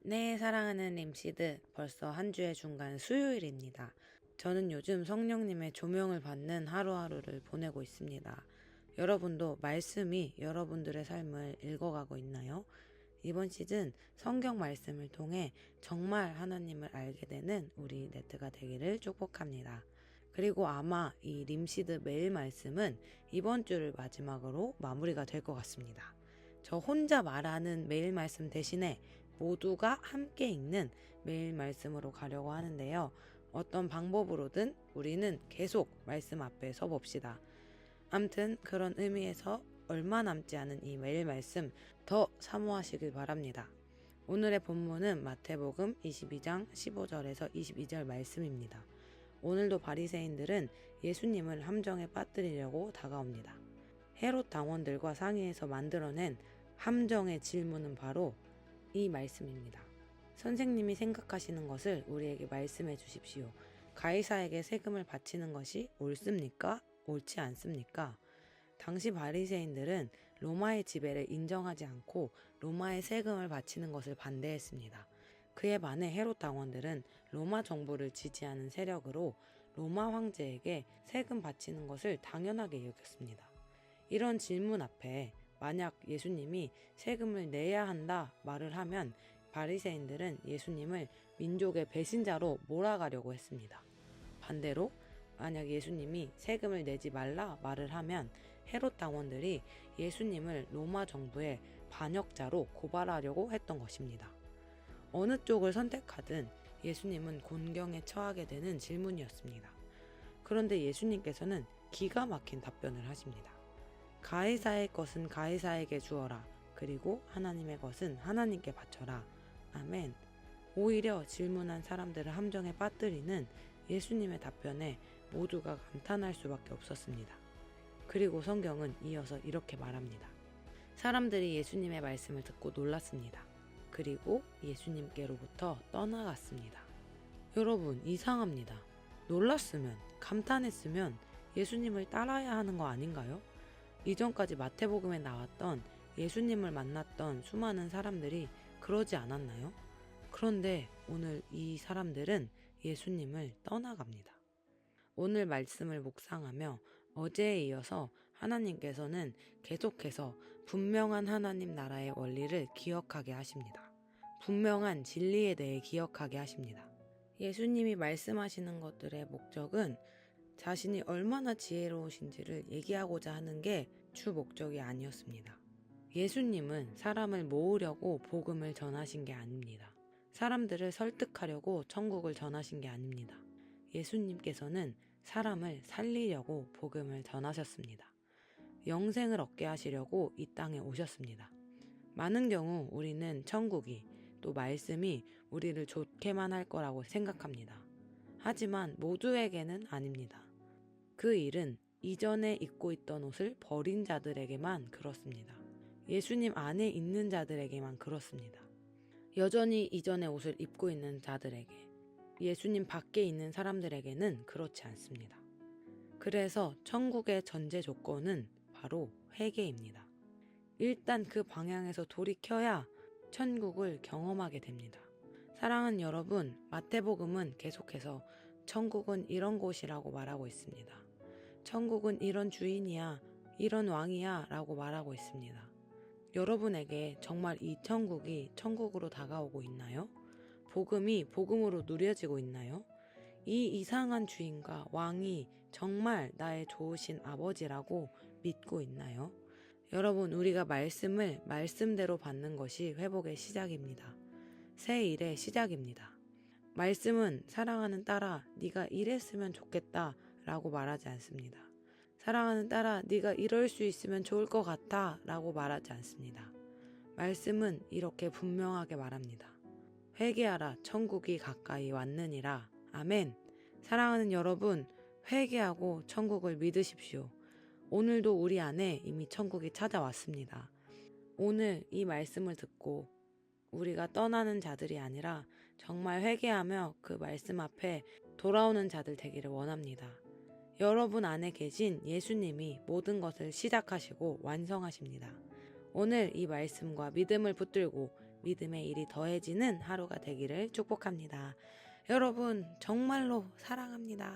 네, 사랑하는 림시드, 벌써 한 주의 중간 수요일입니다. 저는 요즘 성령님의 조명을 받는 하루하루를 보내고 있습니다. 여러분도 말씀이 여러분들의 삶을 읽어가고 있나요? 이번 시즌 성경 말씀을 통해 정말 하나님을 알게 되는 우리 네트가 되기를 축복합니다. 그리고 아마 이 림시드 매일 말씀은 이번 주를 마지막으로 마무리가 될 것 같습니다. 저 혼자 말하는 매일 말씀 대신에 모두가 함께 읽는 매일 말씀으로 가려고 하는데요. 어떤 방법으로든 우리는 계속 말씀 앞에 서 봅시다. 암튼 그런 의미에서 얼마 남지 않은 이 매일 말씀 더 사모하시길 바랍니다. 오늘의 본문은 마태복음 22장 15절에서 22절 말씀입니다. 오늘도 바리새인들은 예수님을 함정에 빠뜨리려고 다가옵니다. 헤롯 당원들과 상의해서 만들어낸 함정의 질문은 바로 이 말씀입니다. 선생님이 생각하시는 것을 우리에게 말씀해 주십시오. 가이사에게 세금을 바치는 것이 옳습니까? 옳지 않습니까? 당시 바리새인들은 로마의 지배를 인정하지 않고 로마의 세금을 바치는 것을 반대했습니다. 그에 반해 헤롯 당원들은 로마 정부를 지지하는 세력으로 로마 황제에게 세금 바치는 것을 당연하게 여겼습니다. 이런 질문 앞에 만약 예수님이 세금을 내야 한다 말을 하면 바리새인들은 예수님을 민족의 배신자로 몰아가려고 했습니다. 반대로 만약 예수님이 세금을 내지 말라 말을 하면 헤롯 당원들이 예수님을 로마 정부의 반역자로 고발하려고 했던 것입니다. 어느 쪽을 선택하든 예수님은 곤경에 처하게 되는 질문이었습니다. 그런데 예수님께서는 기가 막힌 답변을 하십니다. 가이사의 것은 가이사에게 주어라. 그리고 하나님의 것은 하나님께 바쳐라. 아멘. 오히려 질문한 사람들을 함정에 빠뜨리는 예수님의 답변에 모두가 감탄할 수밖에 없었습니다. 그리고 성경은 이어서 이렇게 말합니다. 사람들이 예수님의 말씀을 듣고 놀랐습니다. 그리고 예수님께로부터 떠나갔습니다. 여러분, 이상합니다. 놀랐으면, 감탄했으면 예수님을 따라야 하는 거 아닌가요? 이전까지 마태복음에 나왔던 예수님을 만났던 수많은 사람들이 그러지 않았나요? 그런데 오늘 이 사람들은 예수님을 떠나갑니다. 오늘 말씀을 묵상하며 어제에 이어서 하나님께서는 계속해서 분명한 하나님 나라의 원리를 기억하게 하십니다. 분명한 진리에 대해 기억하게 하십니다. 예수님이 말씀하시는 것들의 목적은 자신이 얼마나 지혜로우신지를 얘기하고자 하는 게 주 목적이 아니었습니다. 예수님은 사람을 모으려고 복음을 전하신 게 아닙니다. 사람들을 설득하려고 천국을 전하신 게 아닙니다. 예수님께서는 사람을 살리려고 복음을 전하셨습니다. 영생을 얻게 하시려고 이 땅에 오셨습니다. 많은 경우 우리는 천국이 또 말씀이 우리를 좋게만 할 거라고 생각합니다. 하지만 모두에게는 아닙니다. 그 일은 이전에 입고 있던 옷을 버린 자들에게만 그렇습니다. 예수님 안에 있는 자들에게만 그렇습니다. 여전히 이전의 옷을 입고 있는 자들에게, 예수님 밖에 있는 사람들에게는 그렇지 않습니다. 그래서 천국의 전제 조건은 바로 회개입니다. 일단 그 방향에서 돌이켜야 천국을 경험하게 됩니다. 사랑하는 여러분, 마태복음은 계속해서 천국은 이런 곳이라고 말하고 있습니다. 천국은 이런 주인이야, 이런 왕이야 라고 말하고 있습니다. 여러분에게 정말 이 천국이 천국으로 다가오고 있나요? 복음이 복음으로 누려지고 있나요? 이 이상한 주인과 왕이 정말 나의 좋으신 아버지라고 믿고 있나요? 여러분, 우리가 말씀을 말씀대로 받는 것이 회복의 시작입니다. 새 일의 시작입니다. 말씀은 사랑하는 딸아, 네가 이랬으면 좋겠다 라고 말하지 않습니다. 사랑하는 딸아, 네가 이럴 수 있으면 좋을 것 같아 라고 말하지 않습니다. 말씀은 이렇게 분명하게 말합니다. 회개하라, 천국이 가까이 왔느니라. 아멘. 사랑하는 여러분, 회개하고 천국을 믿으십시오. 오늘도 우리 안에 이미 천국이 찾아왔습니다. 오늘 이 말씀을 듣고 우리가 떠나는 자들이 아니라 정말 회개하며 그 말씀 앞에 돌아오는 자들 되기를 원합니다. 여러분 안에 계신 예수님이 모든 것을 시작하시고 완성하십니다. 오늘 이 말씀과 믿음을 붙들고 믿음의 일이 더해지는 하루가 되기를 축복합니다. 여러분, 정말로 사랑합니다.